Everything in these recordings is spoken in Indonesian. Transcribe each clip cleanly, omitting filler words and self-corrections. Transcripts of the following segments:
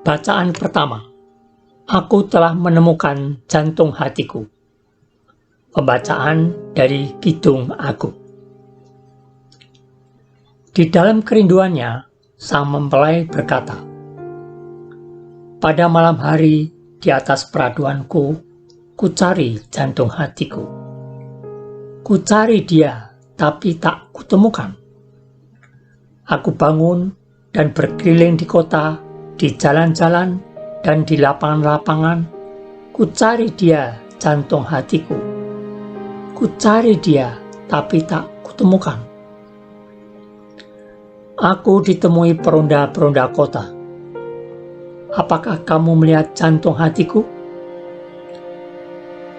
Bacaan pertama. Aku telah menemukan jantung hatiku. Pembacaan dari Kidung Agung. Di dalam kerinduannya, sang mempelai berkata, pada malam hari di atas peraduanku, ku cari jantung hatiku. Ku cari dia, tapi tak kutemukan. Aku bangun dan berkeliling di kota, di jalan-jalan dan di lapangan-lapangan, ku cari dia, jantung hatiku. Ku cari dia, tapi tak kutemukan. Aku ditemui peronda-peronda kota. Apakah kamu melihat jantung hatiku?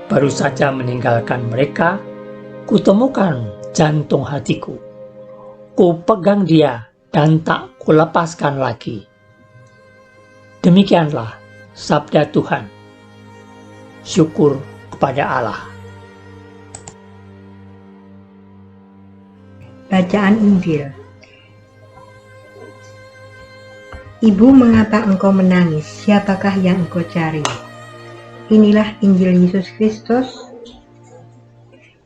Baru saja meninggalkan mereka, kutemukan jantung hatiku. Ku pegang dia dan tak kulepaskan lagi. Demikianlah sabda Tuhan. Syukur kepada Allah. Bacaan Injil. Ibu, mengapa engkau menangis? Siapakah yang engkau cari? Inilah Injil Yesus Kristus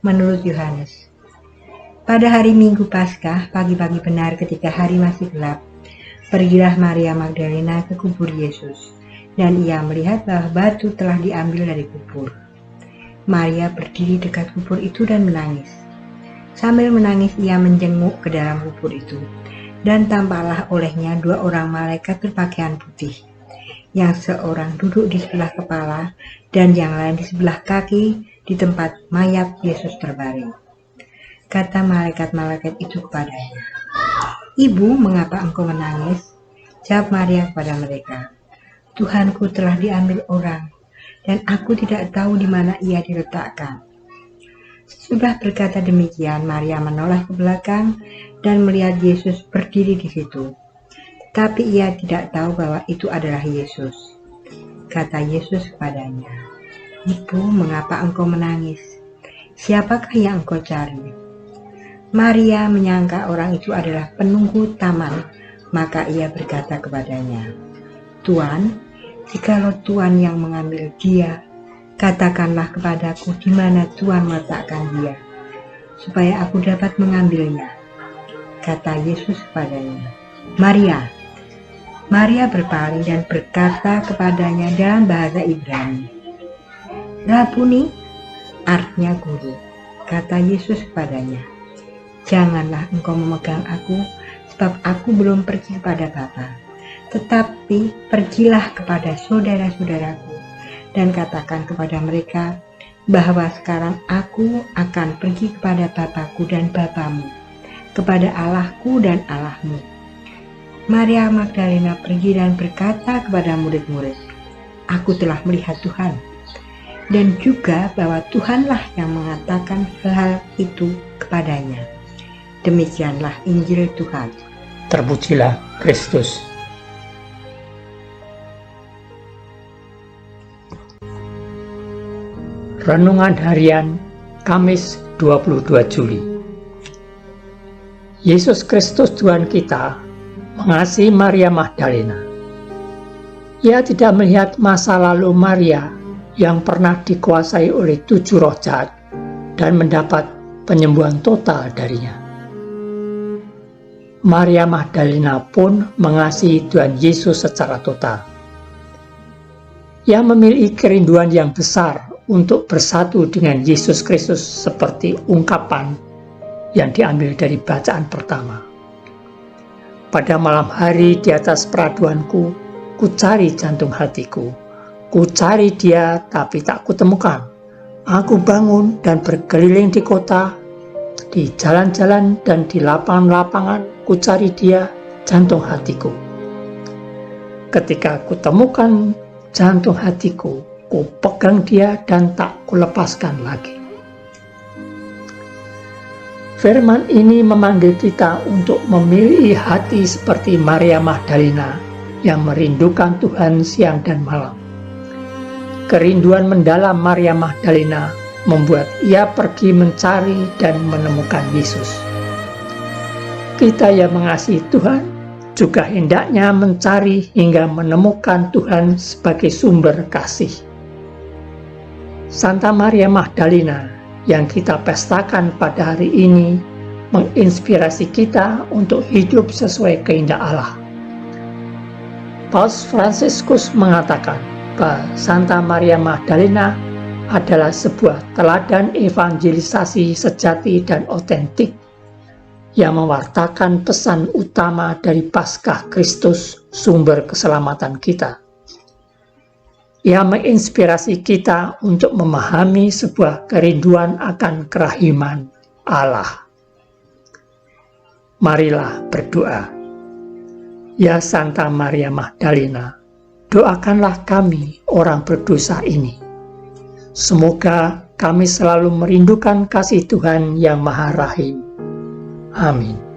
menurut Yohanes. Pada hari Minggu Paskah, pagi-pagi benar ketika hari masih gelap, pergilah Maria Magdalena ke kubur Yesus, dan ia melihat bahwa batu telah diambil dari kubur. Maria berdiri dekat kubur itu dan menangis. Sambil menangis ia menjenguk ke dalam kubur itu, dan tampaklah olehnya dua orang malaikat berpakaian putih, yang seorang duduk di sebelah kepala dan yang lain di sebelah kaki di tempat mayat Yesus terbaring. Kata malaikat-malaikat itu kepadanya, Ibu, mengapa engkau menangis? Jawab Maria kepada mereka, Tuhanku telah diambil orang, dan aku tidak tahu di mana ia diletakkan. Sudah berkata demikian, Maria menoleh ke belakang dan melihat Yesus berdiri di situ. Tapi ia tidak tahu bahwa itu adalah Yesus. Kata Yesus kepadanya, Ibu, mengapa engkau menangis? Siapakah yang engkau cari? Maria menyangka orang itu adalah penunggu taman, maka ia berkata kepadanya, Tuan, jikalau Tuan yang mengambil dia, katakanlah kepadaku di mana Tuan meletakkan dia, supaya aku dapat mengambilnya. Kata Yesus kepadanya, Maria. Maria berpaling dan berkata kepadanya dalam bahasa Ibrani, Rabuni, artinya guru. Kata Yesus kepadanya, janganlah engkau memegang aku, sebab aku belum pergi kepada Bapa. Tetapi pergilah kepada saudara-saudaraku dan katakan kepada mereka bahwa sekarang aku akan pergi kepada Bapakku dan Bapamu, kepada Allahku dan Allahmu. Maria Magdalena pergi dan berkata kepada murid-murid, aku telah melihat Tuhan, dan juga bahwa Tuhanlah yang mengatakan hal itu kepadanya. Demikianlah Injil Tuhan. Terpujilah Kristus. Renungan Harian Kamis 22 Juli. Yesus Kristus Tuhan kita mengasihi Maria Magdalena. Ia tidak melihat masa lalu Maria yang pernah dikuasai oleh 7 roh jahat dan mendapat penyembuhan total darinya. Maria Magdalena pun mengasihi Tuhan Yesus secara total. Ia memiliki kerinduan yang besar untuk bersatu dengan Yesus Kristus seperti ungkapan yang diambil dari bacaan pertama. Pada malam hari di atas peraduanku, ku cari jantung hatiku. Ku cari dia tapi tak kutemukan. Aku bangun dan berkeliling di kota, di jalan-jalan dan di lapangan-lapangan, ku cari dia, jantung hatiku. Ketika kutemukan jantung hatiku, ku pegang dia dan tak kulepaskan lagi. Firman ini memanggil kita untuk memilih hati seperti Maria Magdalena yang merindukan Tuhan siang dan malam. Kerinduan mendalam Maria Magdalena membuat ia pergi mencari dan menemukan Yesus. Kita yang mengasihi Tuhan juga hendaknya mencari hingga menemukan Tuhan sebagai sumber kasih. Santa Maria Magdalena yang kita pestakan pada hari ini menginspirasi kita untuk hidup sesuai kehendak Allah. Paus Fransiskus mengatakan bahwa Santa Maria Magdalena adalah sebuah teladan evangelisasi sejati dan otentik yang mewartakan pesan utama dari Paskah Kristus, sumber keselamatan kita. Ia menginspirasi kita untuk memahami sebuah kerinduan akan kerahiman Allah. Marilah berdoa. Ya Santa Maria Magdalena, doakanlah kami orang berdosa ini. Semoga kami selalu merindukan kasih Tuhan yang Maha Rahim. Amin.